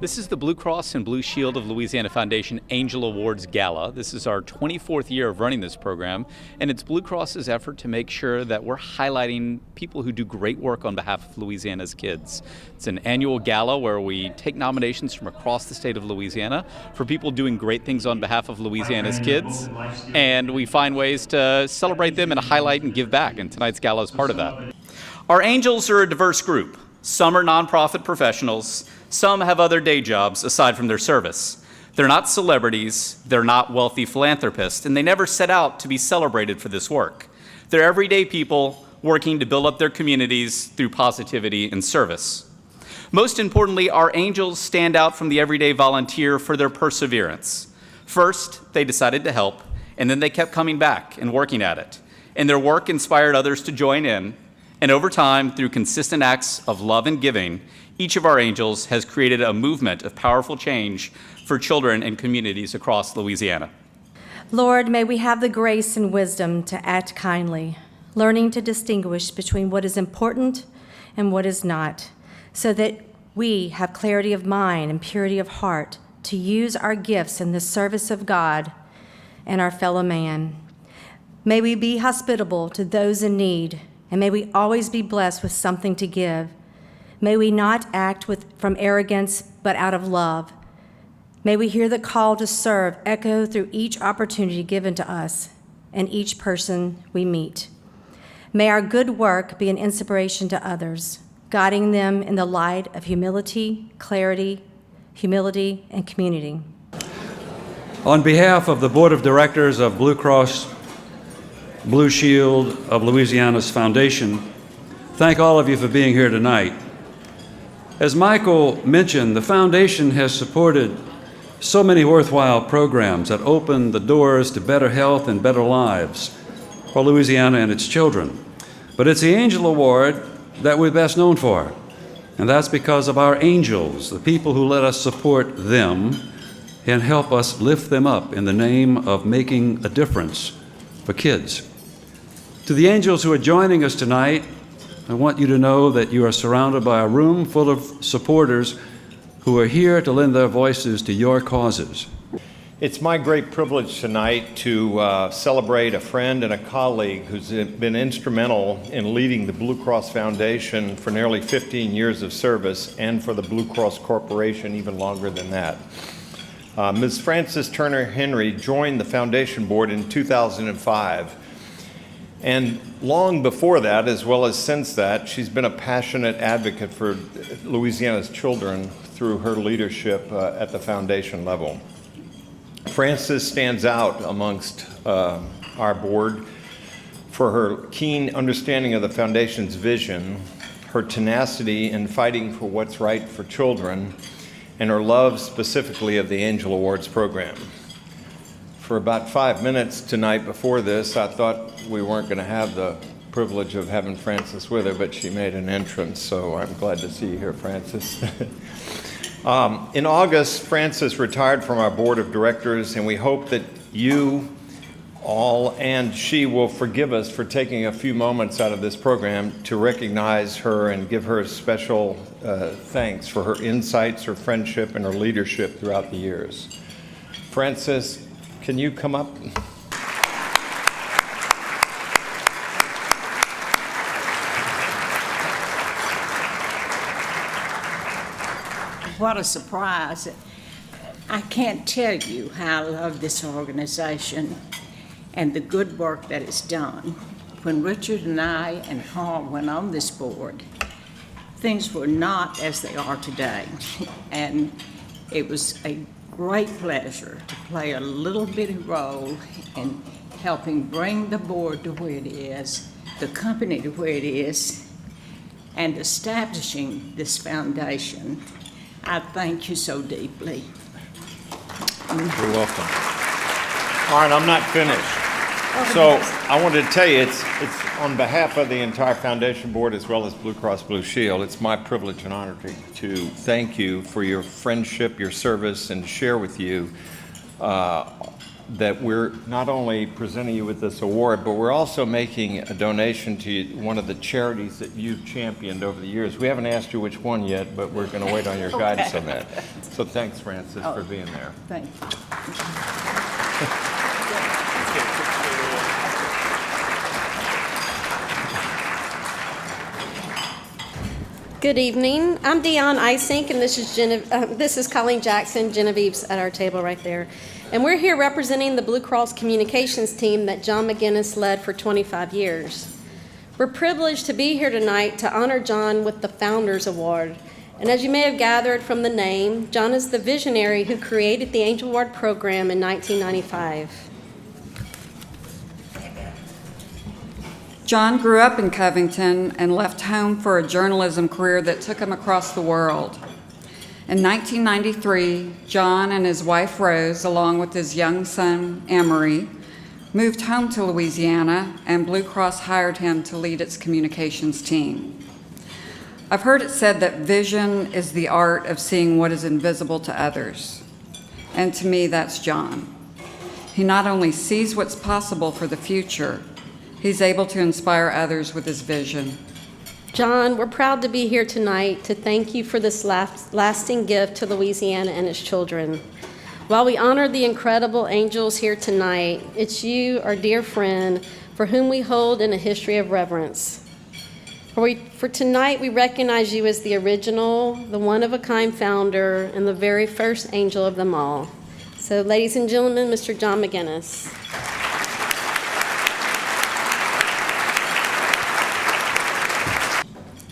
This is the Blue Cross and Blue Shield of Louisiana Foundation Angel Awards Gala. This is our 24th year of running this program, and it's Blue Cross's effort to make sure that we're highlighting people who do great work on behalf of Louisiana's kids. It's an annual gala where we take nominations from across the state of Louisiana for people doing great things on behalf of Louisiana's kids, and we find ways to celebrate them and highlight and give back, and tonight's gala is part of that. Our angels are a diverse group. Some are nonprofit professionals. Some have other day jobs aside from their service. They're not celebrities, they're not wealthy philanthropists, and they never set out to be celebrated for this work. They're everyday people working to build up their communities through positivity and service. Most importantly, our angels stand out from the everyday volunteer for their perseverance. First, they decided to help, and then they kept coming back and working at it. And their work inspired others to join in, and over time, through consistent acts of love and giving, each of our angels has created a movement of powerful change for children and communities across Louisiana. Lord, may we have the grace and wisdom to act kindly, learning to distinguish between what is important and what is not, so that we have clarity of mind and purity of heart to use our gifts in the service of God and our fellow man. May we be hospitable to those in need, and may we always be blessed with something to give. May we not act from arrogance, but out of love. May we hear the call to serve echo through each opportunity given to us and each person we meet. May our good work be an inspiration to others, guiding them in the light of humility, clarity, humility, and community. On behalf of the Board of Directors of Blue Cross Blue Shield of Louisiana's Foundation, thank all of you for being here tonight. As Michael mentioned, the Foundation has supported so many worthwhile programs that open the doors to better health and better lives for Louisiana and its children. But it's the Angel Award that we're best known for, and that's because of our angels, the people who let us support them and help us lift them up in the name of making a difference for kids. To the angels who are joining us tonight, I want you to know that you are surrounded by a room full of supporters who are here to lend their voices to your causes. It's my great privilege tonight to celebrate a friend and a colleague who's been instrumental in leading the Blue Cross Foundation for nearly 15 years of service, and for the Blue Cross Corporation even longer than that. Ms. Frances Turner Henry joined the Foundation Board in 2005. And long before that, as well as since that, she's been a passionate advocate for Louisiana's children through her leadership at the foundation level. Frances stands out amongst our board for her keen understanding of the foundation's vision, her tenacity in fighting for what's right for children, and her love specifically of the Angel Awards program. For about 5 minutes tonight before this, I thought we weren't going to have the privilege of having Frances with her, but she made an entrance, so I'm glad to see you here, Frances. In August, Frances retired from our board of directors, and we hope that you all and she will forgive us for taking a few moments out of this program to recognize her and give her special thanks for her insights, her friendship, and her leadership throughout the years. Frances, can you come up? What a surprise. I can't tell you how I love this organization and the good work that it's done. When Richard and I and Carl went on this board, things were not as they are today. And it was a great pleasure to play a little bitty role in helping bring the board to where it is, the company to where it is, and establishing this foundation. I thank you so deeply. You're welcome. All right, I'm not finished. So I wanted to tell you, it's on behalf of the entire Foundation Board as well as Blue Cross Blue Shield, it's my privilege and honor to thank you for your friendship, your service, and share with you that we're not only presenting you with this award, but we're also making a donation to one of the charities that you've championed over the years. We haven't asked you which one yet, but we're going to wait on your guidance on that. So thanks, Francis, for being there. Thank you. Good evening. I'm Dion Isink, and this is Colleen Jackson. Genevieve's at our table right there. And we're here representing the Blue Cross Communications team that John McGinnis led for 25 years. We're privileged to be here tonight to honor John with the Founders Award. And as you may have gathered from the name, John is the visionary who created the Angel Award program in 1995. John grew up in Covington and left home for a journalism career that took him across the world. In 1993, John and his wife Rose, along with his young son Emery, moved home to Louisiana, and Blue Cross hired him to lead its communications team. I've heard it said that vision is the art of seeing what is invisible to others. And to me, that's John. He not only sees what's possible for the future, he's able to inspire others with his vision. John, we're proud to be here tonight to thank you for this lasting gift to Louisiana and its children. While we honor the incredible angels here tonight, it's you, our dear friend, for whom we hold in a history of reverence. For tonight, we recognize you as the original, the one-of-a-kind founder, and the very first angel of them all. So, ladies and gentlemen, Mr. John McGinnis.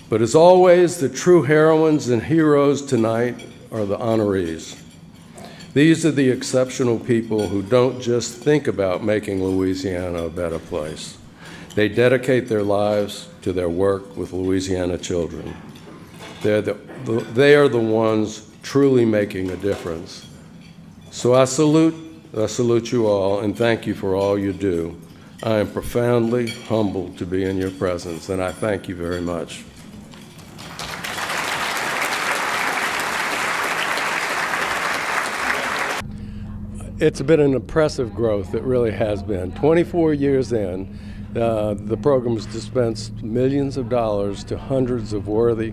But as always, the true heroines and heroes tonight are the honorees. These are the exceptional people who don't just think about making Louisiana a better place. They dedicate their lives to their work with Louisiana children. They are the ones truly making a difference. So I salute you all and thank you for all you do. I am profoundly humbled to be in your presence, and I thank you very much. It's been an impressive growth, it really has been. 24 years in, the program has dispensed millions of dollars to hundreds of worthy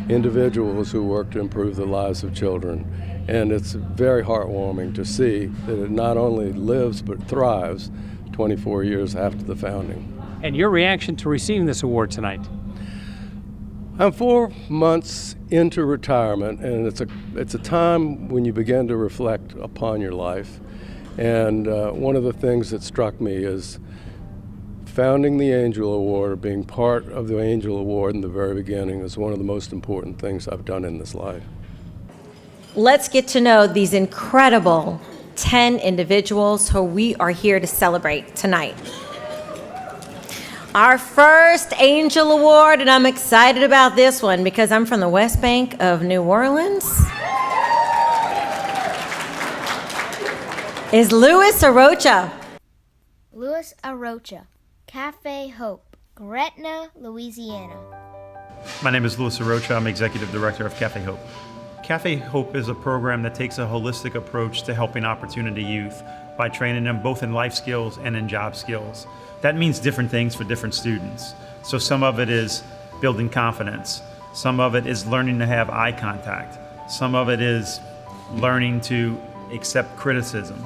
individuals who work to improve the lives of children. And it's very heartwarming to see that it not only lives but thrives 24 years after the founding. And your reaction to receiving this award tonight? I'm 4 months into retirement, and it's a time when you begin to reflect upon your life. And one of the things that struck me is founding the Angel Award, being part of the Angel Award in the very beginning, is one of the most important things I've done in this life. Let's get to know these incredible 10 individuals who we are here to celebrate tonight. Our first Angel Award, and I'm excited about this one because I'm from the West Bank of New Orleans, is Louis Arocha. Louis Arocha, Cafe Hope, Gretna, Louisiana. My name is Louis Arocha. I'm Executive Director of Cafe Hope. Cafe Hope is a program that takes a holistic approach to helping opportunity youth by training them both in life skills and in job skills. That means different things for different students. So some of it is building confidence. Some of it is learning to have eye contact. Some of it is learning to accept criticism.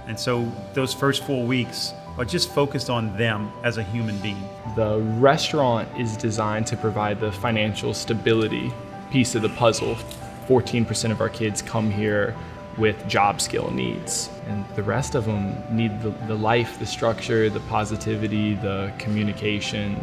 And so those first 4 weeks are just focused on them as a human being. The restaurant is designed to provide the financial stability piece of the puzzle. 14% of our kids come here with job skill needs, and the rest of them need the life, the structure, the positivity, the communication.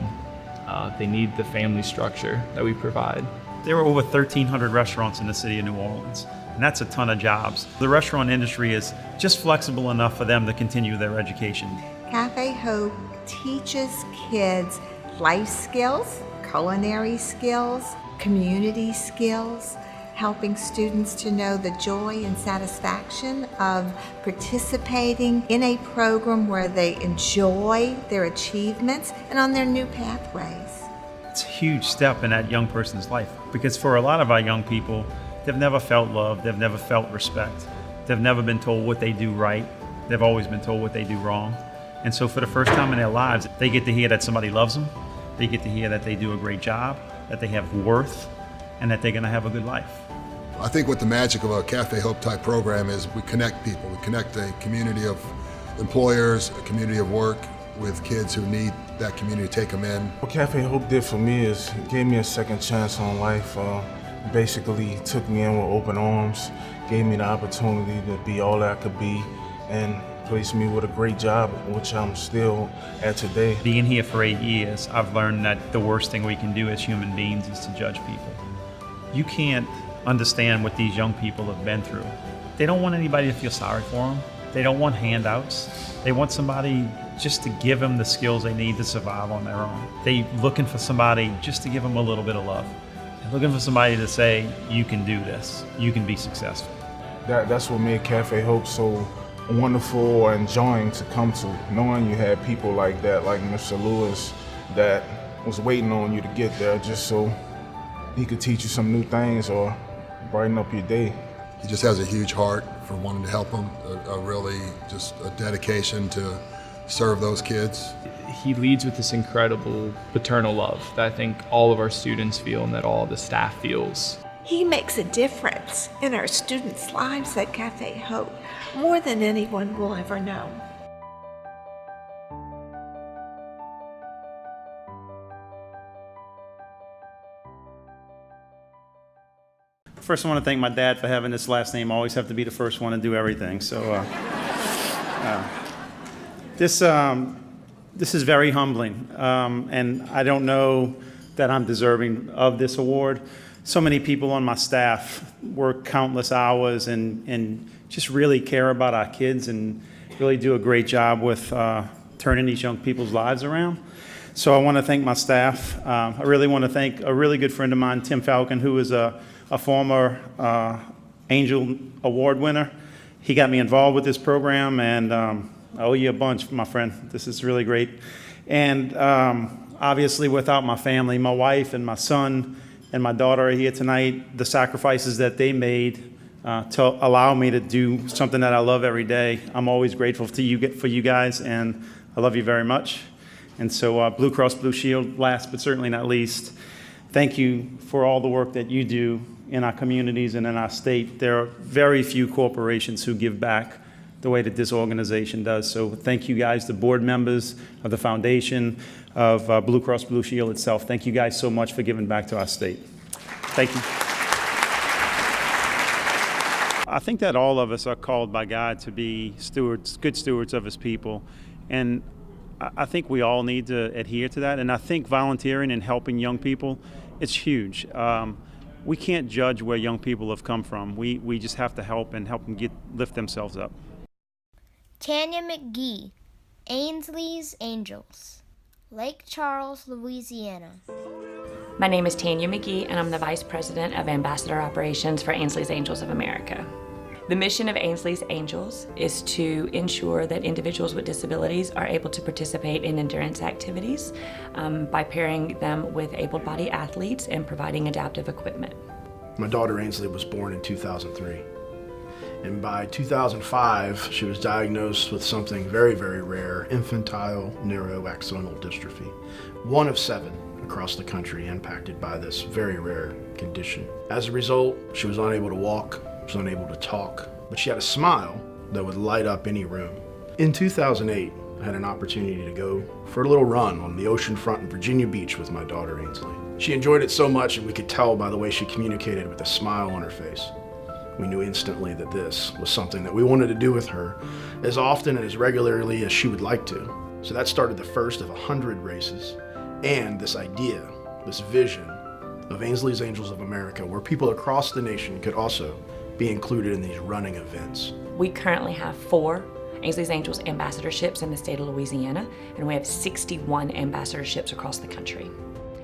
They need the family structure that we provide. There are over 1,300 restaurants in the city of New Orleans, and that's a ton of jobs. The restaurant industry is just flexible enough for them to continue their education. Cafe Hope teaches kids life skills, culinary skills, community skills, helping students to know the joy and satisfaction of participating in a program where they enjoy their achievements and on their new pathways. It's a huge step in that young person's life, because for a lot of our young people, they've never felt love, they've never felt respect, they've never been told what they do right, they've always been told what they do wrong. And so for the first time in their lives, they get to hear that somebody loves them, they get to hear that they do a great job, that they have worth, and that they're gonna have a good life. I think what the magic of a Cafe Hope type program is, we connect people. We connect a community of employers, a community of work with kids who need that community to take them in. What Cafe Hope did for me is it gave me a second chance on life. Basically took me in with open arms, gave me the opportunity to be all that I could be, and placed me with a great job, which I'm still at today. Being here for 8 years, I've learned that the worst thing we can do as human beings is to judge people. You can't understand what these young people have been through. They don't want anybody to feel sorry for them. They don't want handouts. They want somebody just to give them the skills they need to survive on their own. They're looking for somebody just to give them a little bit of love. They're looking for somebody to say, you can do this, you can be successful. That's what made Cafe Hope so wonderful or enjoying to come to, knowing you had people like that, like Mr. Lewis, that was waiting on you to get there just so he could teach you some new things or brighten up your day. He just has a huge heart for wanting to help them, just a dedication to serve those kids. He leads with this incredible paternal love that I think all of our students feel and that all the staff feels. He makes a difference in our students' lives at Cafe Hope, more than anyone will ever know. First, I want to thank my dad for having this last name. I always have to be the first one to do everything. So this is very humbling, and I don't know that I'm deserving of this award. So many people on my staff work countless hours and just really care about our kids and really do a great job with turning these young people's lives around. So I want to thank my staff. I really want to thank a really good friend of mine, Tim Falcon, who is a former Angel Award winner. He got me involved with this program, and I owe you a bunch, my friend. This is really great. And obviously, without my family, my wife and my son and my daughter are here tonight, the sacrifices that they made to allow me to do something that I love every day. I'm always grateful for you guys, and I love you very much. And so Blue Cross Blue Shield, last but certainly not least, thank you for all the work that you do in our communities and in our state. There are very few corporations who give back the way that this organization does. So thank you guys, the board members of the foundation, of Blue Cross Blue Shield itself. Thank you guys so much for giving back to our state. Thank you. I think that all of us are called by God to be stewards, good stewards of his people. And I think we all need to adhere to that. And I think volunteering and helping young people, it's huge. We can't judge where young people have come from. We just have to help them lift themselves up. Tanya McGee, Ainsley's Angels, Lake Charles, Louisiana. My name is Tanya McGee, and I'm the Vice President of Ambassador Operations for Ainsley's Angels of America. The mission of Ainsley's Angels is to ensure that individuals with disabilities are able to participate in endurance activities by pairing them with able-bodied athletes and providing adaptive equipment. My daughter Ainsley was born in 2003. And by 2005, she was diagnosed with something very, very rare, infantile neuroaxonal dystrophy. 1 of 7 across the country impacted by this very rare condition. As a result, she was unable to walk, was unable to talk, but she had a smile that would light up any room. In 2008, I had an opportunity to go for a little run on the ocean front in Virginia Beach with my daughter Ainsley. She enjoyed it so much that we could tell by the way she communicated with a smile on her face. We knew instantly that this was something that we wanted to do with her as often and as regularly as she would like to. So that started the first of 100 races and this idea, this vision of Ainsley's Angels of America, where people across the nation could also be included in these running events. We currently have 4 Ainsley's Angels ambassadorships in the state of Louisiana, and we have 61 ambassadorships across the country.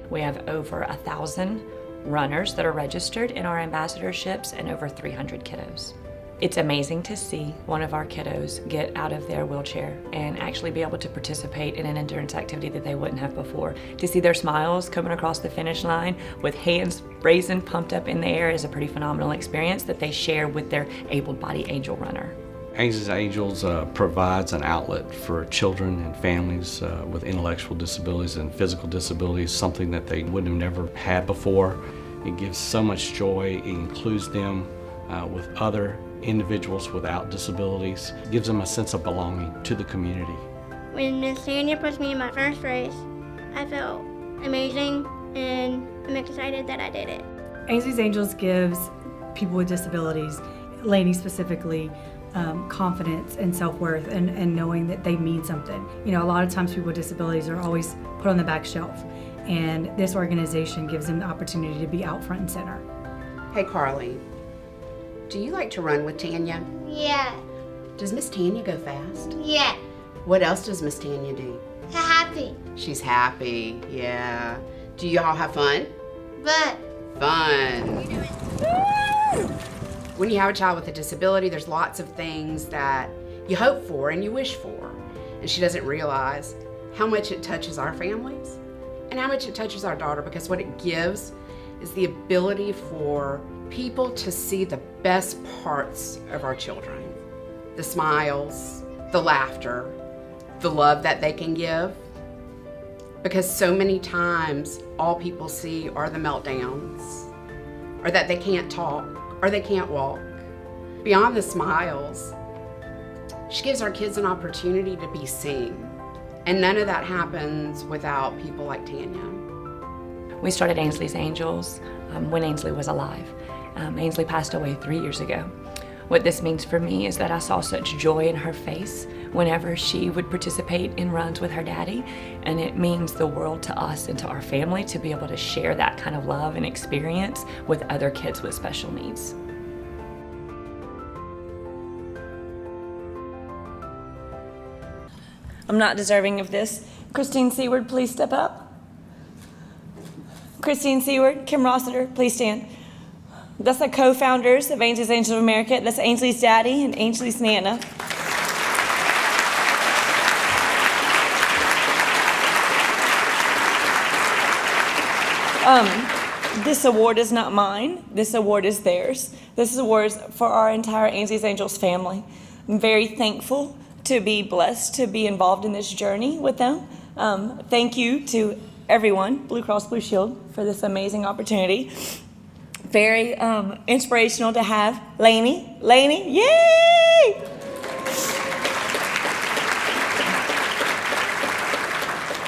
We have over 1,000 runners that are registered in our ambassadorships and over 300 kiddos. It's amazing to see one of our kiddos get out of their wheelchair and actually be able to participate in an endurance activity that they wouldn't have before. To see their smiles coming across the finish line with hands raised and pumped up in the air is a pretty phenomenal experience that they share with their able-bodied angel runner. Ainsley's Angels provides an outlet for children and families with intellectual disabilities and physical disabilities, something that they wouldn't have never had before. It gives so much joy. It includes them with other individuals without disabilities. It gives them a sense of belonging to the community. When Miss Tanya pushed me in my first race, I felt amazing, and I'm excited that I did it. Ainsley's Angels gives people with disabilities, ladies specifically, confidence and self-worth and knowing that they mean something. You know, a lot of times people with disabilities are always put on the back shelf, and this organization gives them the opportunity to be out front and center. Hey, Carly, do you like to run with Tanya? Yeah. Does Miss Tanya go fast? Yeah. What else does Miss Tanya do? Happy. She's happy, yeah. Do you all have fun? But. Fun. When you have a child with a disability, there's lots of things that you hope for and you wish for. And she doesn't realize how much it touches our families and how much it touches our daughter, because what it gives is the ability for people to see the best parts of our children. The smiles, the laughter, the love that they can give. Because so many times, all people see are the meltdowns, or that they can't talk, or they can't walk. Beyond the smiles, she gives our kids an opportunity to be seen. And none of that happens without people like Tanya. We started Ainsley's Angels when Ainsley was alive. Ainsley passed away 3 years ago. What this means for me is that I saw such joy in her face whenever she would participate in runs with her daddy, and it means the world to us and to our family to be able to share that kind of love and experience with other kids with special needs. I'm not deserving of this. Christine Seward, please step up. Christine Seward, Kim Rossiter, please stand. That's the co-founders of Ainsley's Angels of America. That's Ainsley's daddy and Ainsley's Nana. This award is not mine. This award is theirs. This award is for our entire Ainsley's Angels family. I'm very thankful to be blessed to be involved in this journey with them. Thank you to everyone, Blue Cross Blue Shield, for this amazing opportunity. Very inspirational to have Lainey. Lainey, yay!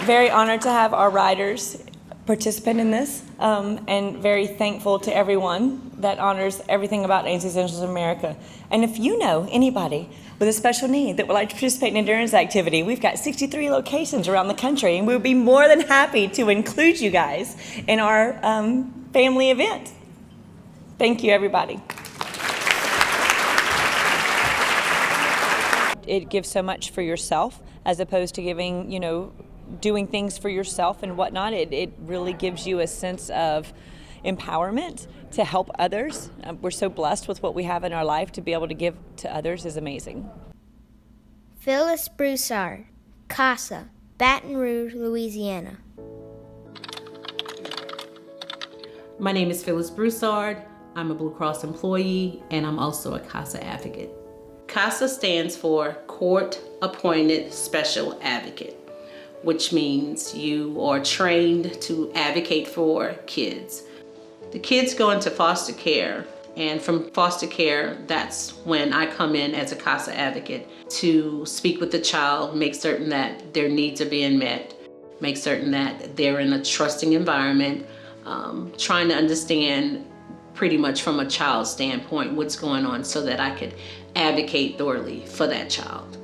Very honored to have our riders participate in this, and very thankful to everyone that honors everything about Ainsley's Angels of America. And if you know anybody with a special need that would like to participate in an endurance activity, we've got 63 locations around the country, and we'll be more than happy to include you guys in our family event. Thank you, everybody. It gives so much for yourself as opposed to giving, doing things for yourself and whatnot. It really gives you a sense of empowerment to help others. We're so blessed with what we have in our life. To be able to give to others is amazing. Phyllis Broussard, CASA, Baton Rouge, Louisiana. My name is Phyllis Broussard. I'm a Blue Cross employee, and I'm also a CASA advocate. CASA stands for Court Appointed Special Advocate, which means you are trained to advocate for kids. The kids go into foster care, and from foster care, that's when I come in as a CASA advocate to speak with the child, make certain that their needs are being met, make certain that they're in a trusting environment, trying to understand pretty much from a child's standpoint what's going on so that I could advocate thoroughly for that child.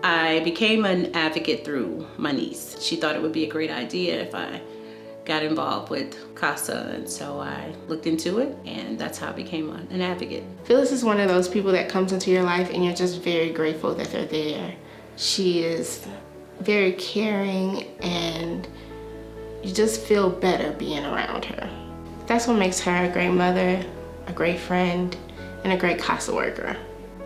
I became an advocate through my niece. She thought it would be a great idea if I got involved with CASA, and so I looked into it, and that's how I became an advocate. Phyllis is one of those people that comes into your life and you're just very grateful that they're there. She is very caring, and you just feel better being around her. That's what makes her a great mother, a great friend, and a great CASA worker.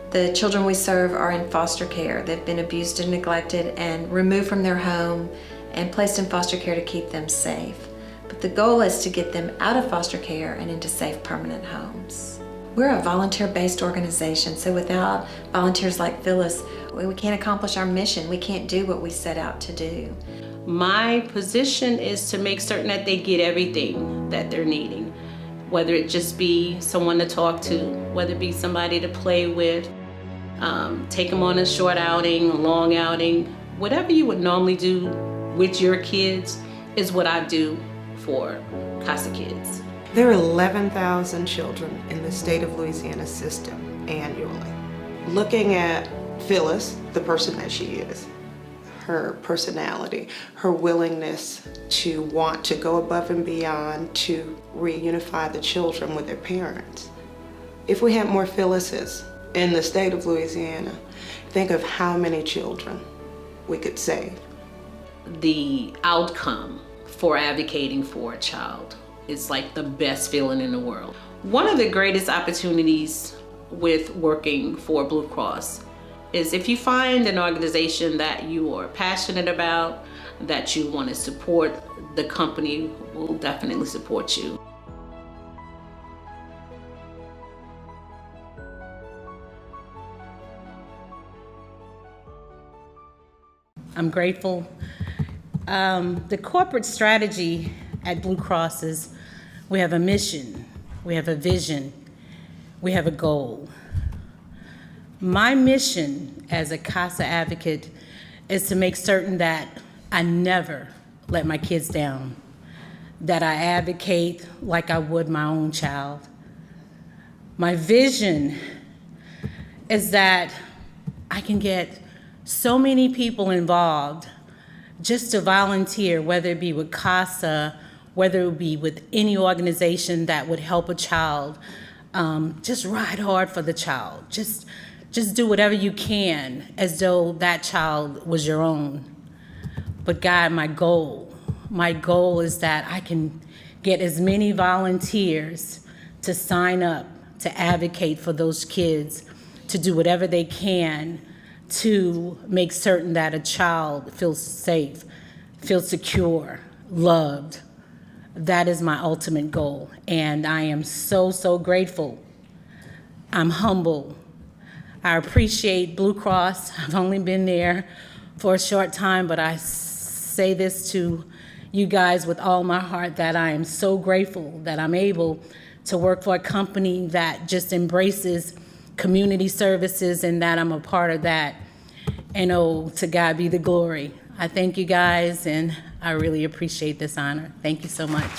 The children we serve are in foster care. They've been abused and neglected and removed from their home and placed in foster care to keep them safe. But the goal is to get them out of foster care and into safe permanent homes. We're a volunteer-based organization, so without volunteers like Phyllis, we can't accomplish our mission. We can't do what we set out to do. My position is to make certain that they get everything that they're needing. whether it just be someone to talk to, whether it be somebody to play with, take them on a short outing, a long outing, whatever you would normally do with your kids is what I do for Casa Kids. There are 11,000 children in the state of Louisiana system annually. Looking at Phyllis, the person that she is, her personality, her willingness to want to go above and beyond to reunify the children with their parents. If we had more Phyllises in the state of Louisiana, think of how many children we could save. The outcome for advocating for a child is like the best feeling in the world. One of the greatest opportunities with working for Blue Cross is if you find an organization that you are passionate about, that you want to support, the company will definitely support you. I'm grateful. The corporate strategy at Blue Cross is we have a mission, we have a vision, we have a goal. My mission as a CASA advocate is to make certain that I never let my kids down, that I advocate like I would my own child. My vision is that I can get so many people involved just to volunteer, whether it be with CASA, whether it be with any organization that would help a child. Just ride hard for the child. Just do whatever you can as though that child was your own. But God, my goal is that I can get as many volunteers to sign up, to advocate for those kids, to do whatever they can to make certain that a child feels safe, feels secure, loved. That is my ultimate goal. And I am so, so grateful. I'm humble. I appreciate Blue Cross. I've only been there for a short time, but I say this to you guys with all my heart that I am so grateful that I'm able to work for a company that just embraces community services and that I'm a part of that. And oh, to God be the glory. I thank you guys and I really appreciate this honor. Thank you so much.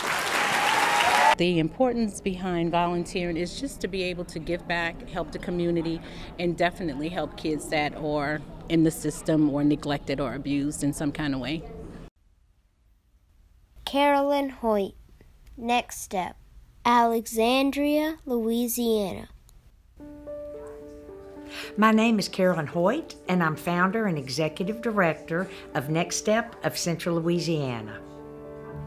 The importance behind volunteering is just to be able to give back, help the community, and definitely help kids that are in the system or neglected or abused in some kind of way. Carolyn Hoyt, Next Step, Alexandria, Louisiana. My name is Carolyn Hoyt, and I'm founder and executive director of Next Step of Central Louisiana.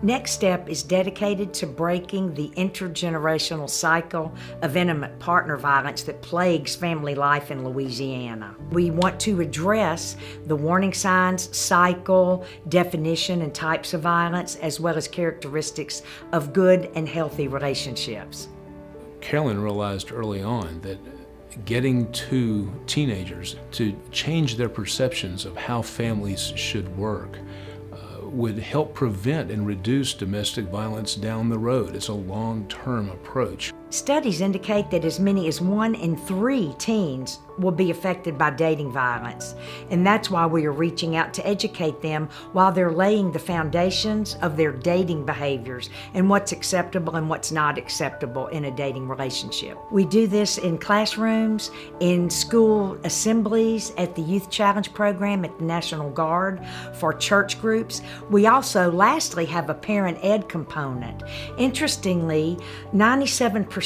Next Step is dedicated to breaking the intergenerational cycle of intimate partner violence that plagues family life in Louisiana. We want to address the warning signs, cycle, definition, and types of violence, as well as characteristics of good and healthy relationships. Carolyn realized early on that getting to teenagers to change their perceptions of how families should work would help prevent and reduce domestic violence down the road. It's a long-term approach. Studies indicate that as many as 1 in 3 teens will be affected by dating violence, and that's why we are reaching out to educate them while they're laying the foundations of their dating behaviors and what's acceptable and what's not acceptable in a dating relationship. We do this in classrooms, in school assemblies, at the Youth Challenge program at the National Guard, for church groups. We also, lastly, have a parent ed component. Interestingly, 97%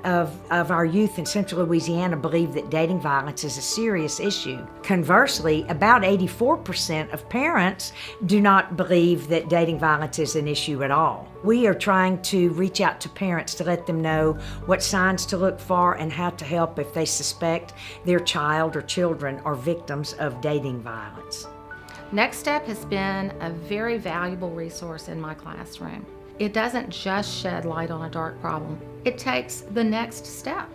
of our youth in Central Louisiana believe that dating violence is a serious issue. Conversely, about 84% of parents do not believe that dating violence is an issue at all. We are trying to reach out to parents to let them know what signs to look for and how to help if they suspect their child or children are victims of dating violence. Next Step has been a very valuable resource in my classroom. It doesn't just shed light on a dark problem. It takes the next step.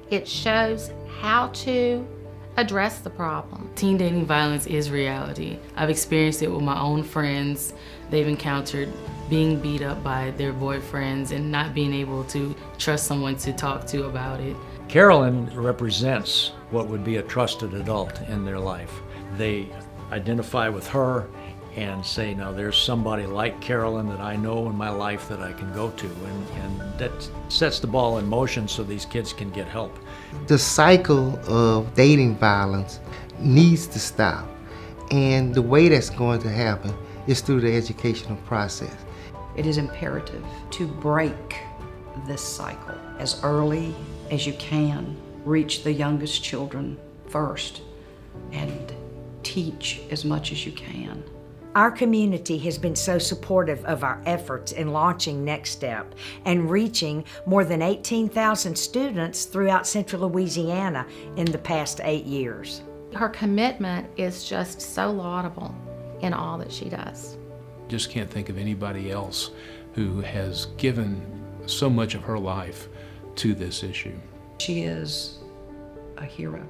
It shows how to address the problem. Teen dating violence is reality. I've experienced it with my own friends. They've encountered being beat up by their boyfriends and not being able to trust someone to talk to about it. Carolyn represents what would be a trusted adult in their life. They identify with her and say, now there's somebody like Carolyn that I know in my life that I can go to, and that sets the ball in motion so these kids can get help. The cycle of dating violence needs to stop, and the way that's going to happen is through the educational process. It is imperative to break this cycle as early as you can. Reach the youngest children first and teach as much as you can. Our community has been so supportive of our efforts in launching Next Step and reaching more than 18,000 students throughout Central Louisiana in the past 8 years. Her commitment is just so laudable in all that she does. Just can't think of anybody else who has given so much of her life to this issue. She is a hero.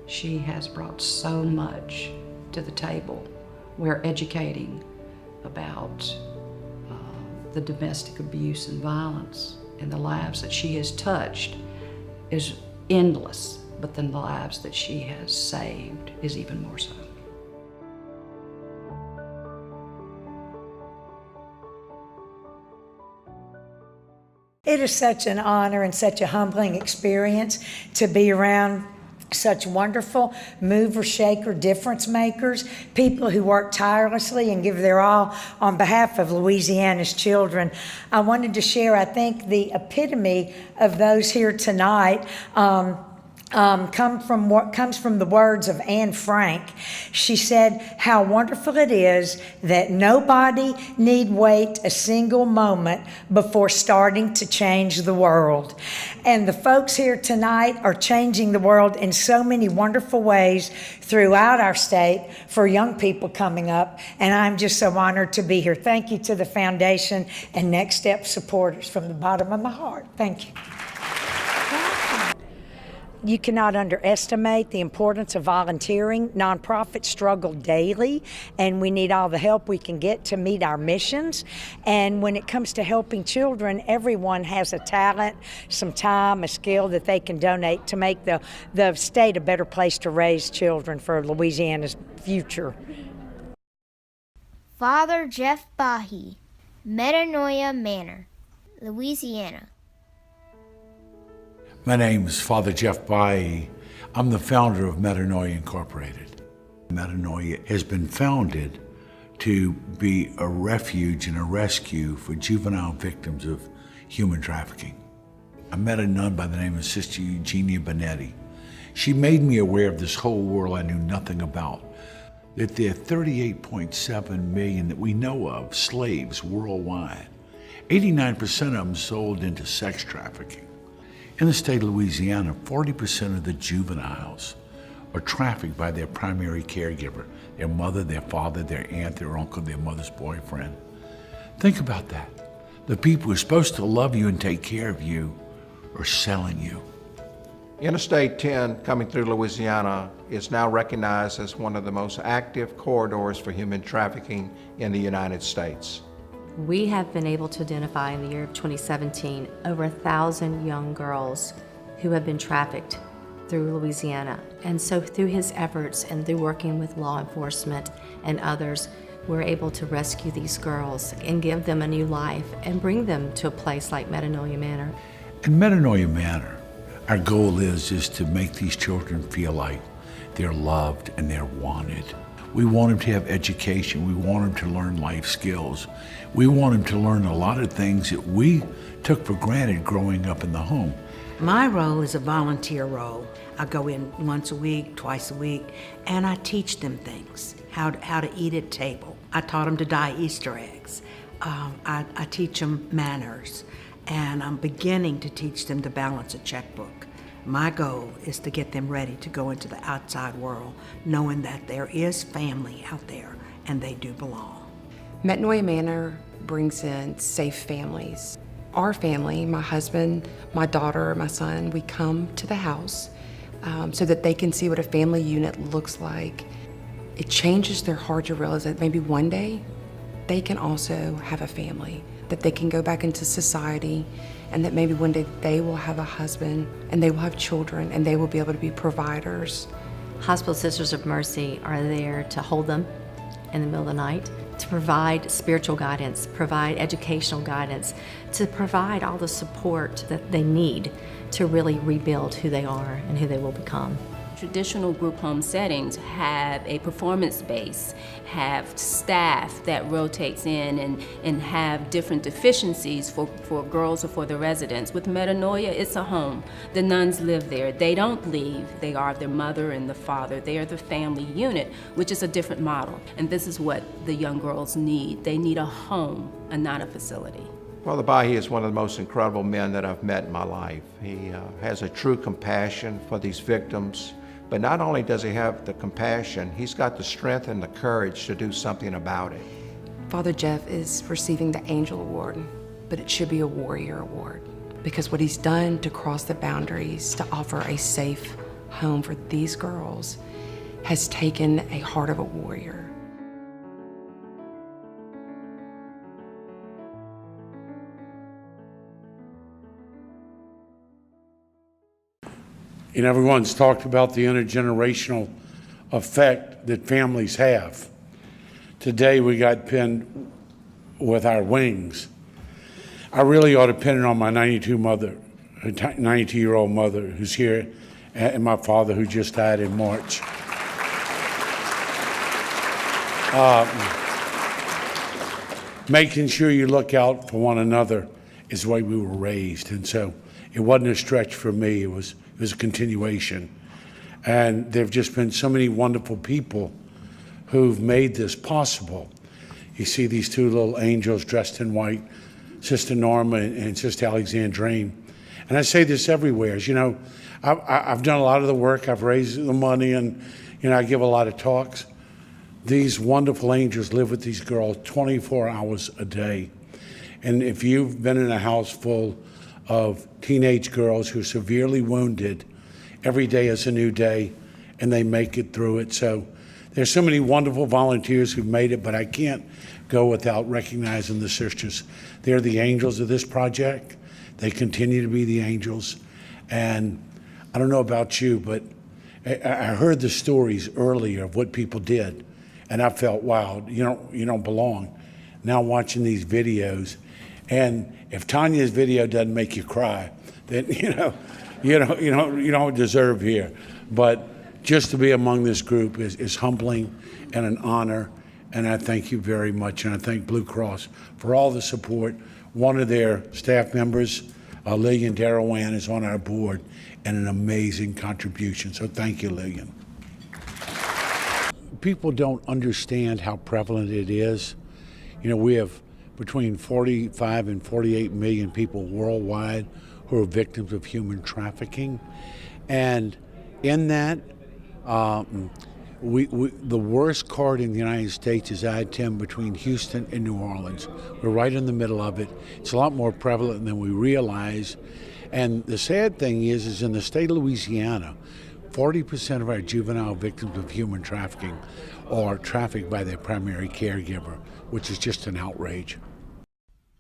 She has brought so much to the table. We're educating about the domestic abuse and violence, and the lives that she has touched is endless, but then the lives that she has saved is even more so. It is such an honor and such a humbling experience to be around such wonderful mover, shaker, difference makers, people who work tirelessly and give their all on behalf of Louisiana's children. I wanted to share, I think, the epitome of those here tonight comes from the words of Anne Frank. She said, how wonderful it is that nobody need wait a single moment before starting to change the world. And the folks here tonight are changing the world in so many wonderful ways throughout our state for young people coming up, and I'm just so honored to be here. Thank you to the foundation and Next Step supporters from the bottom of my heart. Thank you. You cannot underestimate the importance of volunteering. Nonprofits struggle daily, and we need all the help we can get to meet our missions. And when it comes to helping children, everyone has a talent, some time, a skill that they can donate to make the state a better place to raise children for Louisiana's future. Father Jeff Bahi, Metanoia Manor, Louisiana. My name is Father Jeff Bahi. I'm the founder of Metanoia Incorporated. Metanoia has been founded to be a refuge and a rescue for juvenile victims of human trafficking. I met a nun by the name of Sister Eugenia Bonetti. She made me aware of this whole world I knew nothing about, that there are 38.7 million that we know of slaves worldwide. 89% of them sold into sex trafficking. In the state of Louisiana, 40% of the juveniles are trafficked by their primary caregiver, their mother, their father, their aunt, their uncle, their mother's boyfriend. Think about that. The people who are supposed to love you and take care of you are selling you. Interstate 10 coming through Louisiana is now recognized as one of the most active corridors for human trafficking in the United States. We have been able to identify in the year of 2017 over 1,000 young girls who have been trafficked through Louisiana. And so through his efforts and through working with law enforcement and others, we're able to rescue these girls and give them a new life and bring them to a place like Metanoia Manor. In Metanoia Manor, our goal is to make these children feel like they're loved and they're wanted. We want them to have education. We want them to learn life skills. We want them to learn a lot of things that we took for granted growing up in the home. My role is a volunteer role. I go in once a week, twice a week, and I teach them things, how to eat at table. I taught them to dye Easter eggs. I teach them manners, and I'm beginning to teach them to balance a checkbook. My goal is to get them ready to go into the outside world, knowing that there is family out there and they do belong. Metanoia Manor brings in safe families. Our family, my husband, my daughter, my son, we come to the house so that they can see what a family unit looks like. It changes their heart to realize that maybe one day they can also have a family, that they can go back into society, and that maybe one day they will have a husband and they will have children and they will be able to be providers. Hospital Sisters of Mercy are there to hold them in the middle of the night, to provide spiritual guidance, provide educational guidance, to provide all the support that they need to really rebuild who they are and who they will become. Traditional group home settings have a performance base, have staff that rotates in and have different deficiencies for girls or for the residents. With Metanoia, it's a home. The nuns live there. They don't leave. They are their mother and the father. They are the family unit, which is a different model. And this is what the young girls need. They need a home and not a facility. Well, the Bahi is one of the most incredible men that I've met in my life. He has a true compassion for these victims. But not only does he have the compassion, he's got the strength and the courage to do something about it. Father Jeff is receiving the Angel Award, but it should be a Warrior Award, because what he's done to cross the boundaries to offer a safe home for these girls has taken a heart of a warrior. And everyone's talked about the intergenerational effect that families have. Today we got pinned with our wings. I really ought to pin it on my 92-year-old mother who's here, and my father who just died in March. Making sure you look out for one another is the way we were raised, and so it wasn't a stretch for me. It was a continuation. And there have just been so many wonderful people who've made this possible. You see these two little angels dressed in white, Sister Norma and Sister Alexandrine. And I say this everywhere. As you know, I've done a lot of the work. I've raised the money, and I give a lot of talks. These wonderful angels live with these girls 24 hours a day. And if you've been in a house full of teenage girls who are severely wounded, every day is a new day, and they make it through it. So there's so many wonderful volunteers who've made it, but I can't go without recognizing the sisters. They're the angels of this project. They continue to be the angels. And I don't know about you, but I heard the stories earlier of what people did, and I felt, wow, you don't belong. Now watching these videos, and if Tanya's video doesn't make you cry, then you don't deserve here. But just to be among this group is humbling and an honor, and I thank you very much, and I thank Blue Cross for all the support. One of their staff members, Lillian Darawan, is on our board, and an amazing contribution. So thank you, Lillian. People don't understand how prevalent it is. We have between 45 and 48 million people worldwide who are victims of human trafficking. And in that, the worst part in the United States is I-10 between Houston and New Orleans. We're right in the middle of it. It's a lot more prevalent than we realize. And the sad thing is in the state of Louisiana, 40% of our juvenile victims of human trafficking are trafficked by their primary caregiver, which is just an outrage.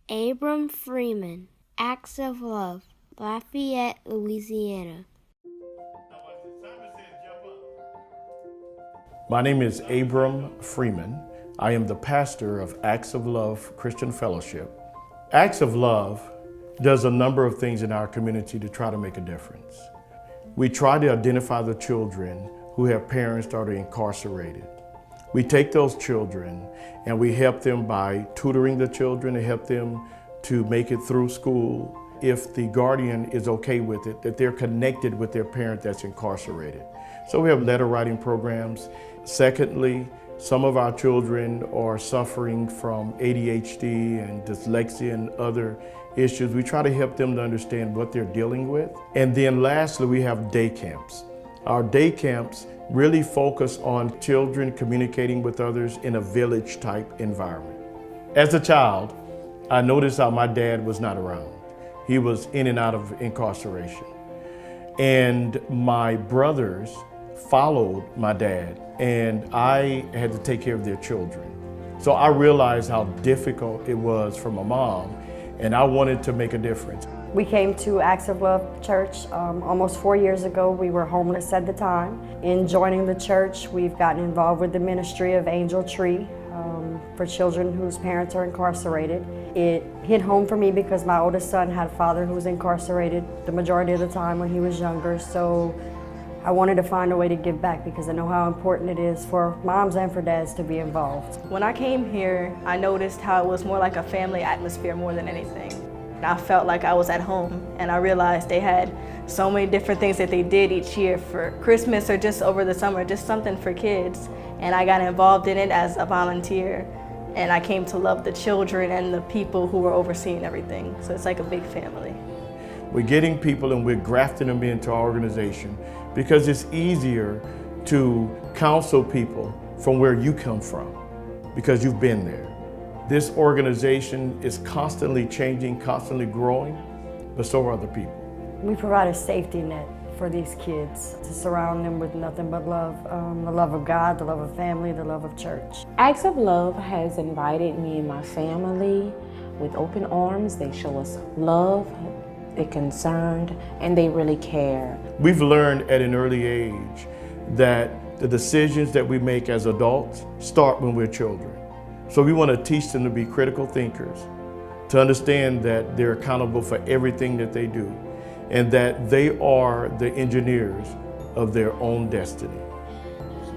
Abram Freeman, Acts of Love, Lafayette, Louisiana. My name is Abram Freeman. I am the pastor of Acts of Love Christian Fellowship. Acts of Love does a number of things in our community to try to make a difference. We try to identify the children who have parents that are incarcerated. We take those children and we help them by tutoring the children and help them to make it through school. If the guardian is okay with it, that they're connected with their parent that's incarcerated. So we have letter writing programs. Secondly, some of our children are suffering from ADHD and dyslexia and other issues. We try to help them to understand what they're dealing with. And then lastly, we have day camps. Our day camps really focus on children communicating with others in a village type environment. As a child, I noticed how my dad was not around. He was in and out of incarceration. And my brothers followed my dad, and I had to take care of their children. So I realized how difficult it was for my mom, and I wanted to make a difference. We came to Acts of Love Church almost 4 years ago. We were homeless at the time. In joining the church, we've gotten involved with the ministry of Angel Tree for children whose parents are incarcerated. It hit home for me because my oldest son had a father who was incarcerated the majority of the time when he was younger. So I wanted to find a way to give back because I know how important it is for moms and for dads to be involved. When I came here, I noticed how it was more like a family atmosphere more than anything. I felt like I was at home, and I realized they had so many different things that they did each year for Christmas or just over the summer, just something for kids. And I got involved in it as a volunteer, and I came to love the children and the people who were overseeing everything. So it's like a big family. We're getting people and we're grafting them into our organization because it's easier to counsel people from where you come from because you've been there. This organization is constantly changing, constantly growing, but so are other people. We provide a safety net for these kids to surround them with nothing but love, the love of God, the love of family, the love of church. Acts of Love has invited me and my family with open arms. They show us love, they're concerned, and they really care. We've learned at an early age that the decisions that we make as adults start when we're children. So we want to teach them to be critical thinkers, to understand that they're accountable for everything that they do, and that they are the engineers of their own destiny.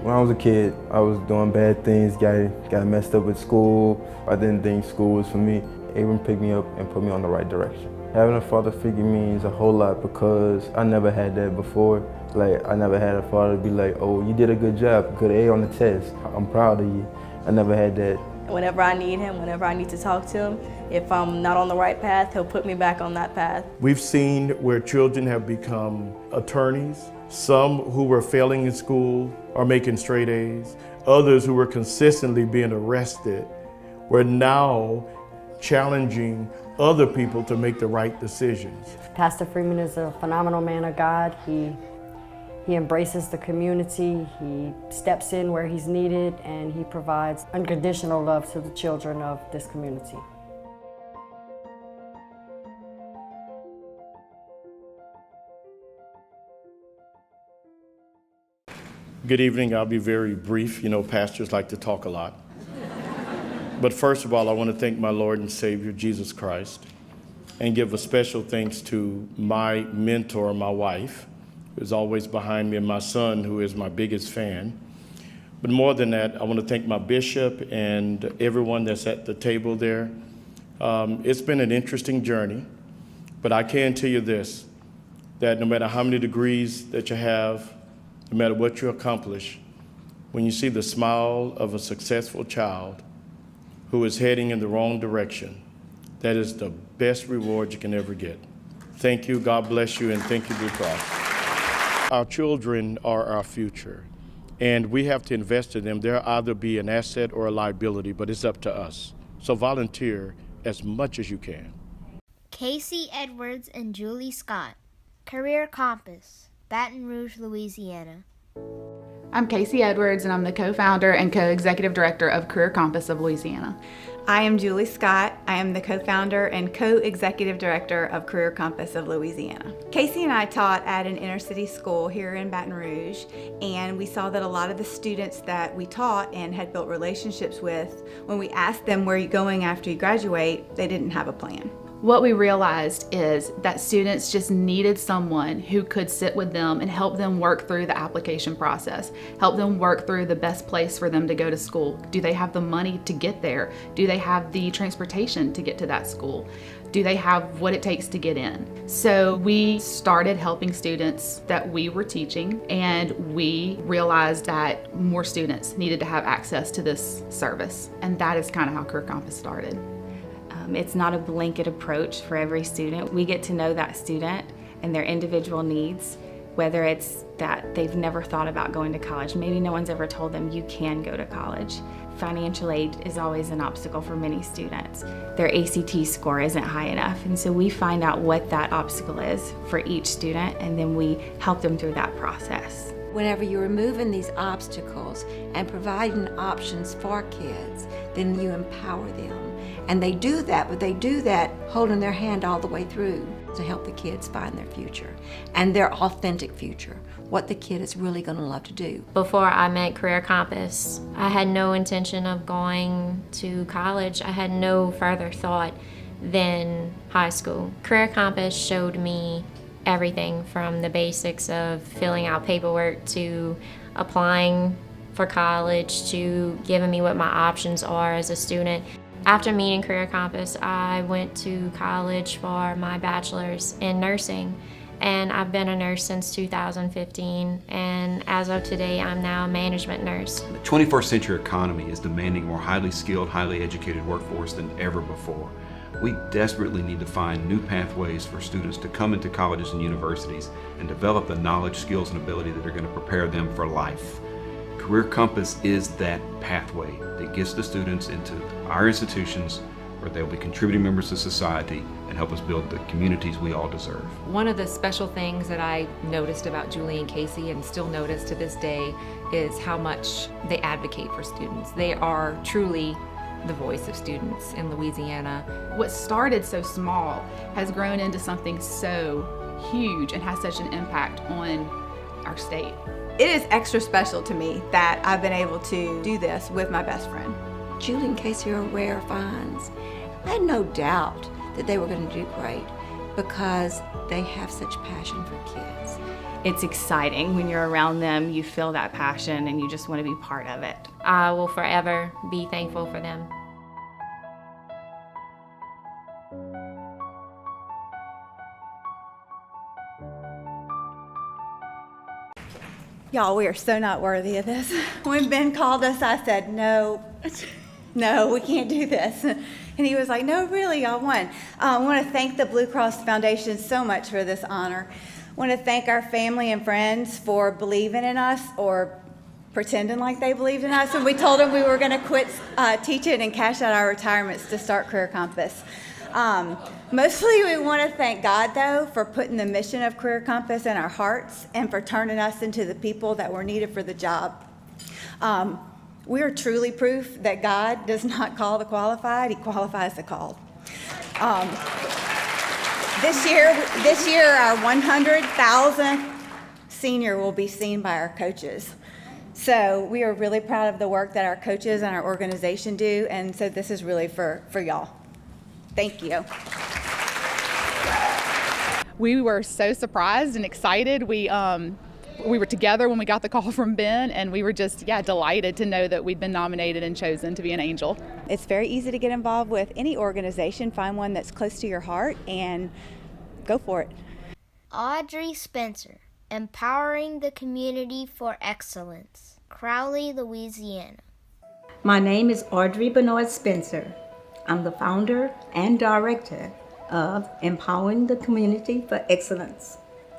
When I was a kid, I was doing bad things, got messed up with school. I didn't think school was for me. Abram picked me up and put me on the right direction. Having a father figure means a whole lot because I never had that before. Like, I never had a father be like, oh, you did a good job, good A on the test, I'm proud of you. I never had that. Whenever I need him, whenever I need to talk to him, if I'm not on the right path, he'll put me back on that path. We've seen where children have become attorneys, some who were failing in school are making straight A's, others who were consistently being arrested were now challenging other people to make the right decisions. Pastor Freeman is a phenomenal man of God. He embraces the community, he steps in where he's needed, and he provides unconditional love to the children of this community. Good evening. I'll be very brief. You know, pastors like to talk a lot. But first of all, I want to thank my Lord and Savior, Jesus Christ, and give a special thanks to my mentor, my wife, who is always behind me, and my son, who is my biggest fan. But more than that, I want to thank my bishop and everyone that's at the table there. It's been an interesting journey, but I can tell you this, that no matter how many degrees that you have, no matter what you accomplish, when you see the smile of a successful child who is heading in the wrong direction, that is the best reward you can ever get. Thank you, God bless you, and thank you, Blue Cross. Our children are our future, and we have to invest in them. They'll either be an asset or a liability, but it's up to us. So volunteer as much as you can. Casey Edwards and Julie Scott, Career Compass, Baton Rouge, Louisiana. I'm Casey Edwards, and I'm the co-founder and co-executive director of Career Compass of Louisiana. I am Julie Scott. I am the co-founder and co-executive director of Career Compass of Louisiana. Casey and I taught at an inner city school here in Baton Rouge, and we saw that a lot of the students that we taught and had built relationships with, when we asked them, where are you going after you graduate, they didn't have a plan. What we realized is that students just needed someone who could sit with them and help them work through the application process, help them work through the best place for them to go to school. Do they have the money to get there? Do they have the transportation to get to that school? Do they have what it takes to get in? So we started helping students that we were teaching, and we realized that more students needed to have access to this service. And that is kind of how Career Compass started. It's not a blanket approach for every student. We get to know that student and their individual needs, whether it's that they've never thought about going to college. Maybe no one's ever told them you can go to college. Financial aid is always an obstacle for many students. Their ACT score isn't high enough, and so we find out what that obstacle is for each student, and then we help them through that process. Whenever you're removing these obstacles and providing options for kids, then you empower them. And they do that, but they do that holding their hand all the way through to help the kids find their future and their authentic future, what the kid is really going to love to do. Before I met Career Compass, I had no intention of going to college. I had no further thought than high school. Career Compass showed me everything from the basics of filling out paperwork to applying for college to giving me what my options are as a student. After meeting Career Compass, I went to college for my bachelor's in nursing, and I've been a nurse since 2015, and as of today, I'm now a management nurse. The 21st century economy is demanding a more highly skilled, highly educated workforce than ever before. We desperately need to find new pathways for students to come into colleges and universities and develop the knowledge, skills, and ability that are going to prepare them for life. Career Compass is that pathway that gets the students into our institutions where they'll be contributing members of society and help us build the communities we all deserve. One of the special things that I noticed about Julie and Casey, and still notice to this day, is how much they advocate for students. They are truly the voice of students in Louisiana. What started so small has grown into something so huge and has such an impact on our state. It is extra special to me that I've been able to do this with my best friend. Julie and Casey are rare finds. I had no doubt that they were going to do great because they have such passion for kids. It's exciting when you're around them, you feel that passion and you just want to be part of it. I will forever be thankful for them. Y'all, we are so not worthy of this. When Ben called us, I said, no, we can't do this. And he was like, no, really, y'all won. I want to thank the Blue Cross Foundation so much for this honor. I want to thank our family and friends for believing in us or pretending like they believed in us. And we told them we were going to quit teaching and cash out our retirements to start Career Compass. Mostly we want to thank God, though, for putting the mission of Career Compass in our hearts and for turning us into the people that were needed for the job. We are truly proof that God does not call the qualified, He qualifies the called. This year, our 100,000th senior will be seen by our coaches. So we are really proud of the work that our coaches and our organization do, and so this is really for y'all. Thank you. We were so surprised and excited. We were together when we got the call from Ben, and we were just, delighted to know that we'd been nominated and chosen to be an angel. It's very easy to get involved with any organization. Find one that's close to your heart and go for it. Audrey Spencer, Empowering the Community for Excellence, Crowley, Louisiana. My name is Audrey Bernard Spencer. I'm the founder and director of Empowering the Community for Excellence.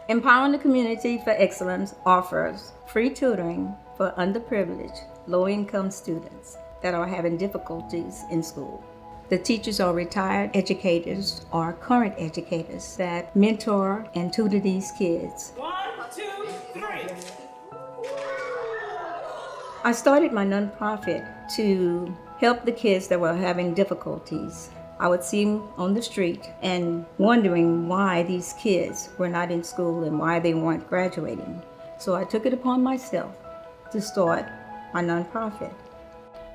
Empowering the Community for Excellence offers free tutoring for underprivileged, low-income students that are having difficulties in school. The teachers are retired educators or current educators that mentor and tutor these kids. 1, 2, 3. I started my nonprofit to help the kids that were having difficulties. I would see them on the street and wondering why these kids were not in school and why they weren't graduating. So I took it upon myself to start my nonprofit.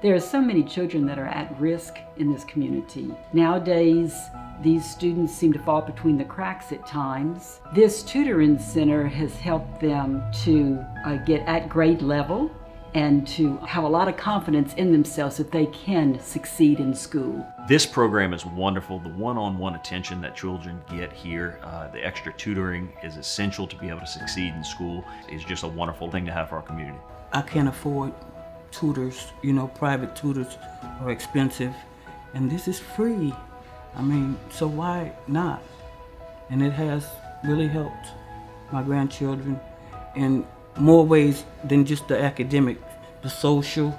There are so many children that are at risk in this community. Nowadays, these students seem to fall between the cracks at times. This tutoring center has helped them to get at grade level and to have a lot of confidence in themselves that they can succeed in school. This program is wonderful. The one-on-one attention that children get here, the extra tutoring is essential to be able to succeed in school. It's just a wonderful thing to have for our community. I can't afford tutors, private tutors are expensive, and this is free. So why not? And it has really helped my grandchildren in more ways than just the academic, the social,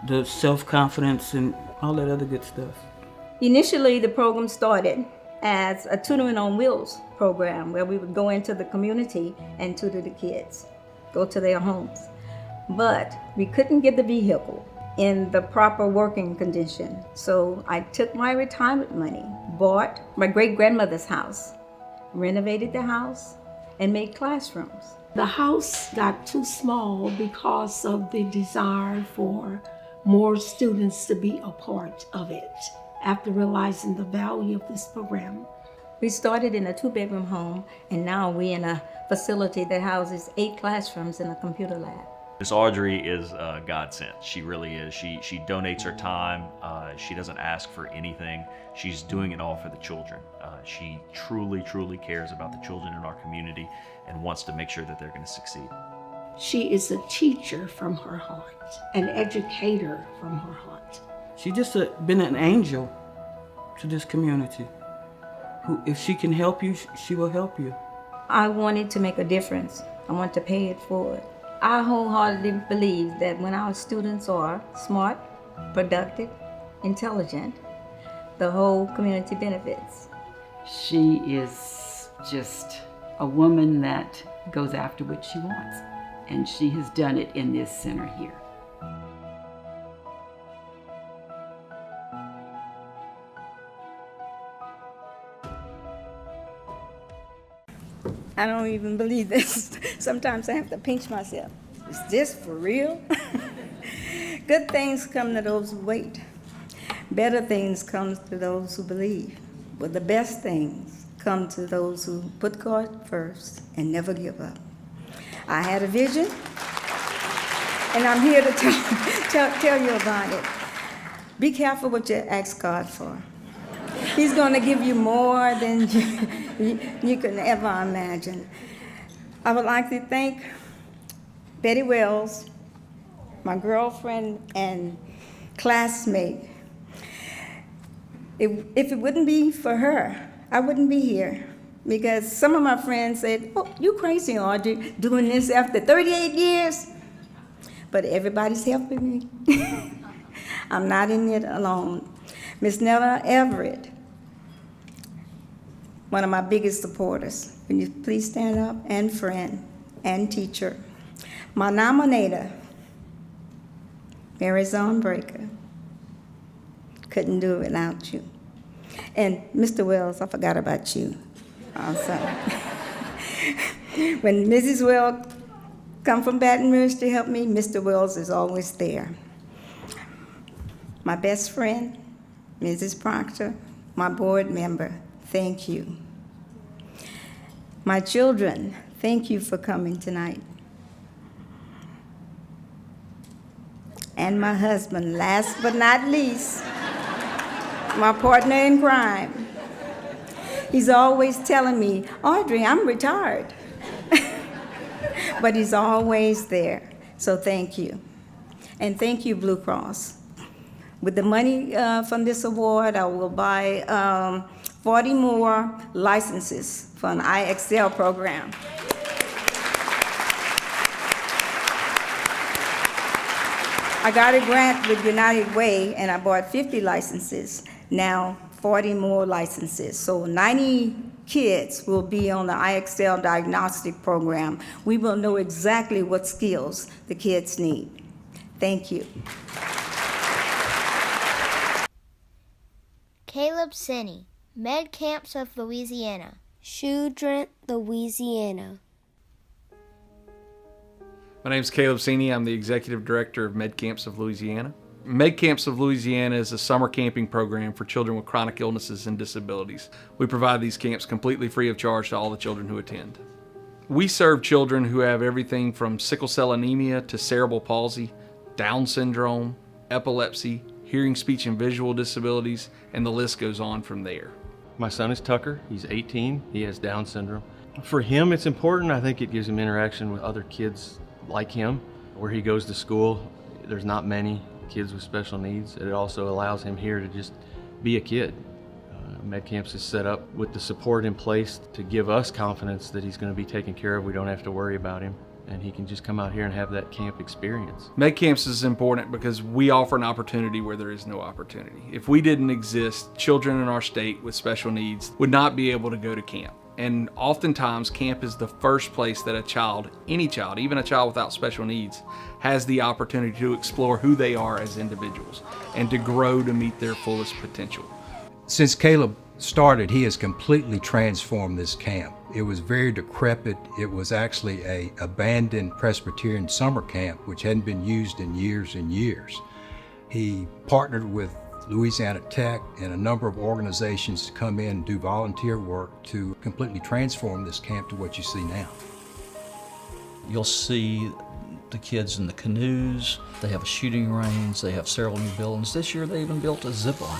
the self-confidence, and all that other good stuff. Initially, the program started as a Tutoring on Wheels program where we would go into the community and tutor the kids. go to their homes. But we couldn't get the vehicle in the proper working condition. So I took my retirement money, bought my great-grandmother's house, renovated the house, and made classrooms. The house got too small because of the desire for more students to be a part of it after realizing the value of this program. We started in a 2-bedroom home, and now we're in a facility that houses 8 classrooms and a computer lab. Miss Audrey is God sent. She really is. She donates her time. She doesn't ask for anything. She's doing it all for the children. She truly, truly cares about the children in our community and wants to make sure that they're going to succeed. She is a teacher from her heart, an educator from her heart. She just been an angel to this community. Who, if she can help you, she will help you. I wanted to make a difference. I want to pay it forward. I wholeheartedly believe that when our students are smart, productive, intelligent, the whole community benefits. She is just a woman that goes after what she wants, and she has done it in this center here. I don't even believe this. Sometimes I have to pinch myself. Is this for real? Good things come to those who wait. Better things come to those who believe. But the best things come to those who put God first and never give up. I had a vision, and I'm here to tell you about it. Be careful what you ask God for. He's going to give you more than you can ever imagine. I would like to thank Betty Wells, my girlfriend and classmate. If it wouldn't be for her, I wouldn't be here. Because some of my friends said, "Oh, you crazy, Audrey, doing this after 38 years?" But everybody's helping me. I'm not in it alone. Miss Nella Everett, one of my biggest supporters. Will you please stand up? And friend and teacher. My nominator, Mary Zonebreaker. Couldn't do it without you. And Mr. Wells, I forgot about you also. When Mrs. Wells come from Baton Rouge to help me, Mr. Wells is always there. My best friend, Mrs. Proctor, my board member, thank you. My children, thank you for coming tonight. And my husband, last but not least, my partner in crime. He's always telling me, "Audrey, I'm retired." But he's always there, so thank you. And thank you, Blue Cross. With the money from this award, I will buy 40 more licenses for an IXL program. I got a grant with United Way, and I bought 50 licenses. Now 40 more licenses. So 90 kids will be on the IXL diagnostic program. We will know exactly what skills the kids need. Thank you. Caleb Sinney, Med Camps of Louisiana. Children, Louisiana. My name is Caleb Sinney. I'm the Executive Director of Med Camps of Louisiana. Med Camps of Louisiana is a summer camping program for children with chronic illnesses and disabilities. We provide these camps completely free of charge to all the children who attend. We serve children who have everything from sickle cell anemia to cerebral palsy, Down syndrome, epilepsy, hearing, speech, and visual disabilities, and the list goes on from there. My son is Tucker. He's 18. He has Down syndrome. For him, it's important. I think it gives him interaction with other kids like him. Where he goes to school, there's not many kids with special needs. It also allows him here to just be a kid. Med Camps is set up with the support in place to give us confidence that he's going to be taken care of. We don't have to worry about him, and he can just come out here and have that camp experience. Med Camps is important because we offer an opportunity where there is no opportunity. If we didn't exist, children in our state with special needs would not be able to go to camp. And oftentimes camp is the first place that a child, any child, even a child without special needs, has the opportunity to explore who they are as individuals and to grow to meet their fullest potential. Since Caleb started, he has completely transformed this camp. It was very decrepit. It was actually an abandoned Presbyterian summer camp, which hadn't been used in years and years. He partnered with Louisiana Tech and a number of organizations to come in and do volunteer work to completely transform this camp to what you see now. You'll see the kids in the canoes. They have a shooting range. They have several new buildings. This year they even built a zip line.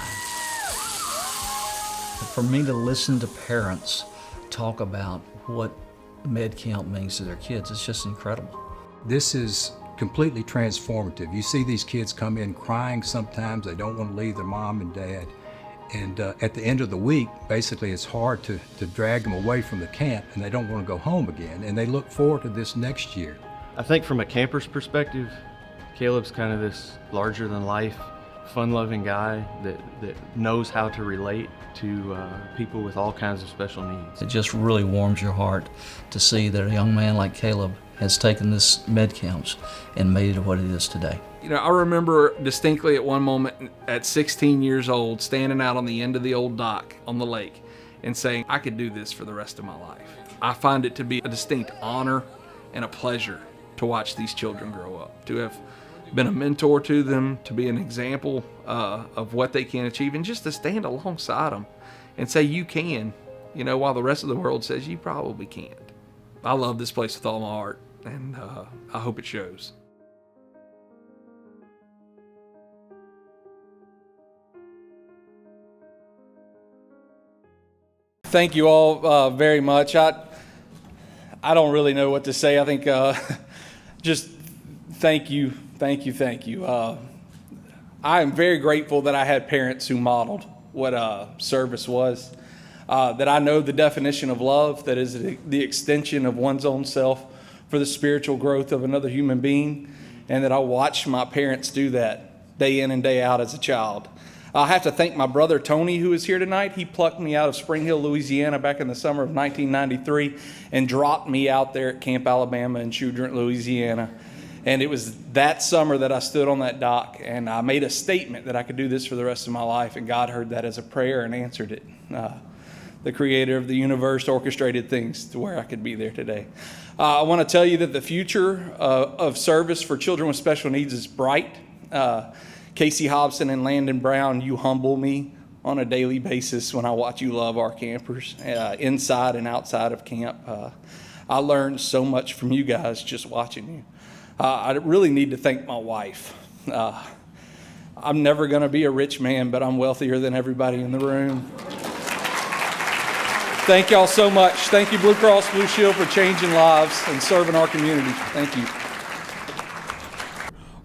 For me to listen to parents talk about what med camp means to their kids, it's just incredible. This is completely transformative. You see these kids come in crying sometimes. They don't want to leave their mom and dad. And at the end of the week, basically it's hard to drag them away from the camp, and they don't want to go home again. And they look forward to this next year. I think from a camper's perspective, Caleb's kind of this larger than life, fun-loving guy that knows how to relate to people with all kinds of special needs. It just really warms your heart to see that a young man like Caleb has taken this med camps and made it what it is today. You know, I remember distinctly at one moment at 16 years old, standing out on the end of the old dock on the lake and saying, I could do this for the rest of my life. I find it to be a distinct honor and a pleasure to watch these children grow up, to have been a mentor to them, to be an example of what they can achieve, and just to stand alongside them and say you can, you know, while the rest of the world says you probably can't. I love this place with all my heart, and I hope it shows. Thank you all very much. I don't really know what to say. I think just thank you. I am very grateful that I had parents who modeled what service was, that I know the definition of love, that is the extension of one's own self for the spiritual growth of another human being, and that I watched my parents do that day in and day out as a child. I have to thank my brother Tony, who is here tonight. He plucked me out of Spring Hill, Louisiana back in the summer of 1993 and dropped me out there at Camp Alabama in Chudrent, Louisiana. And it was that summer that I stood on that dock and I made a statement that I could do this for the rest of my life, and God heard that as a prayer and answered it. The creator of the universe orchestrated things to where I could be there today. I want to tell you that the future of service for children with special needs is bright. Casey Hobson and Landon Brown, you humble me on a daily basis when I watch you love our campers inside and outside of camp. I learned so much from you guys just watching you. I really need to thank my wife. I'm never going to be a rich man, but I'm wealthier than everybody in the room. Thank y'all so much. Thank you, Blue Cross Blue Shield, for changing lives and serving our community. Thank you.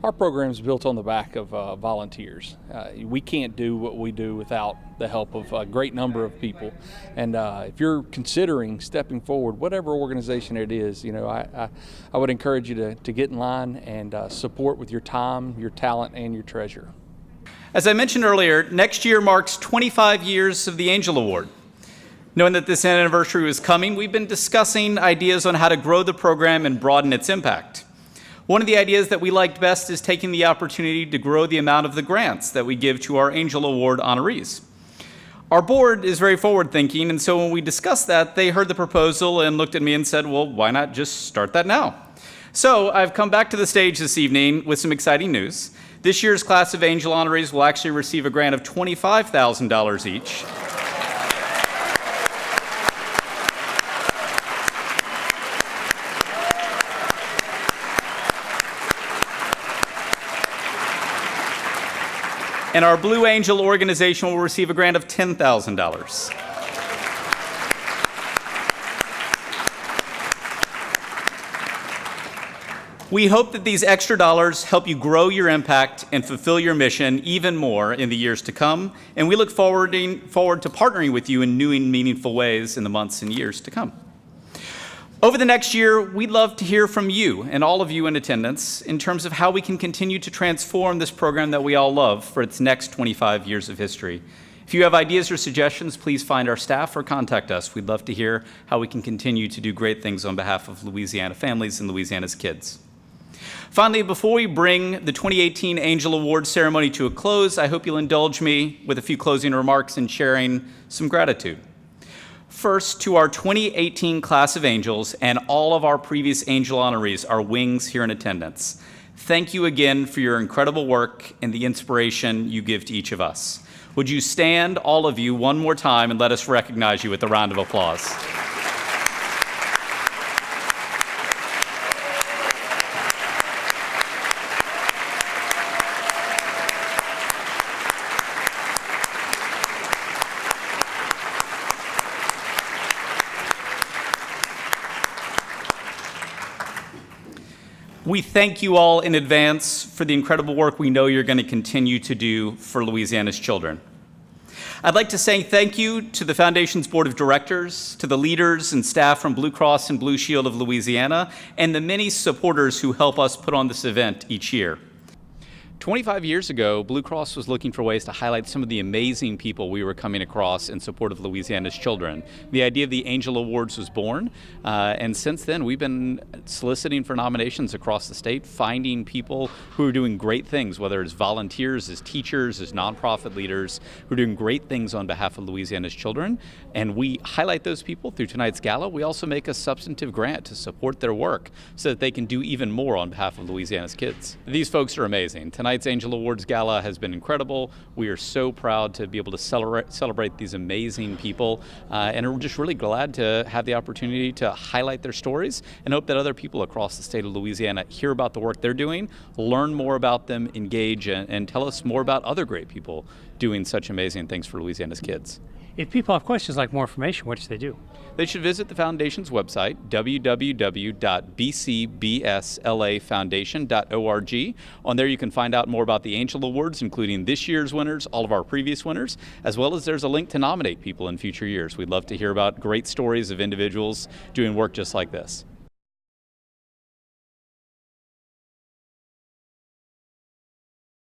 Our program is built on the back of volunteers. We can't do what we do without the help of a great number of people. And if you're considering stepping forward, whatever organization it is, you know, I would encourage you to get in line and support with your time, your talent, and your treasure. As I mentioned earlier, next year marks 25 years of the Angel Award. Knowing that this anniversary was coming, we've been discussing ideas on how to grow the program and broaden its impact. One of the ideas that we liked best is taking the opportunity to grow the amount of the grants that we give to our Angel Award honorees. Our board is very forward-thinking, and so when we discussed that, they heard the proposal and looked at me and said, well, why not just start that now? So I've come back to the stage this evening with some exciting news. This year's class of Angel honorees will actually receive a grant of $25,000 each. And our Blue Angel organization will receive a grant of $10,000. We hope that these extra dollars help you grow your impact and fulfill your mission even more in the years to come, and we look forward to partnering with you in new and meaningful ways in the months and years to come. Over the next year, we'd love to hear from you and all of you in attendance in terms of how we can continue to transform this program that we all love for its next 25 years of history. If you have ideas or suggestions, please find our staff or contact us. We'd love to hear how we can continue to do great things on behalf of Louisiana families and Louisiana's kids. Finally, before we bring the 2018 Angel Award ceremony to a close, I hope you'll indulge me with a few closing remarks and sharing some gratitude. First, to our 2018 class of angels and all of our previous angel honorees, our wings here in attendance. Thank you again for your incredible work and the inspiration you give to each of us. Would you stand, all of you, one more time and let us recognize you with a round of applause. We thank you all in advance for the incredible work we know you're going to continue to do for Louisiana's children. I'd like to say thank you to the Foundation's Board of Directors, to the leaders and staff from Blue Cross and Blue Shield of Louisiana, and the many supporters who help us put on this event each year. 25 years ago, Blue Cross was looking for ways to highlight some of the amazing people we were coming across in support of Louisiana's children. The idea of the Angel Awards was born, and since then we've been soliciting for nominations across the state, finding people who are doing great things, whether it's volunteers, as teachers, as nonprofit leaders, who are doing great things on behalf of Louisiana's children, and we highlight those people through tonight's gala. We also make a substantive grant to support their work so that they can do even more on behalf of Louisiana's kids. These folks are amazing. Tonight's Angel Awards Gala has been incredible. We are so proud to be able to celebrate these amazing people, and are just really glad to have the opportunity to highlight their stories and hope that other people across the state of Louisiana hear about the work they're doing, learn more about them, engage, and tell us more about other great people doing such amazing things for Louisiana's kids. If people have questions like more information, what should they do? They should visit the Foundation's website, www.bcbslafoundation.org. On there you can find out more about the Angel Awards, including this year's winners, all of our previous winners, as well as there's a link to nominate people in future years. We'd love to hear about great stories of individuals doing work just like this.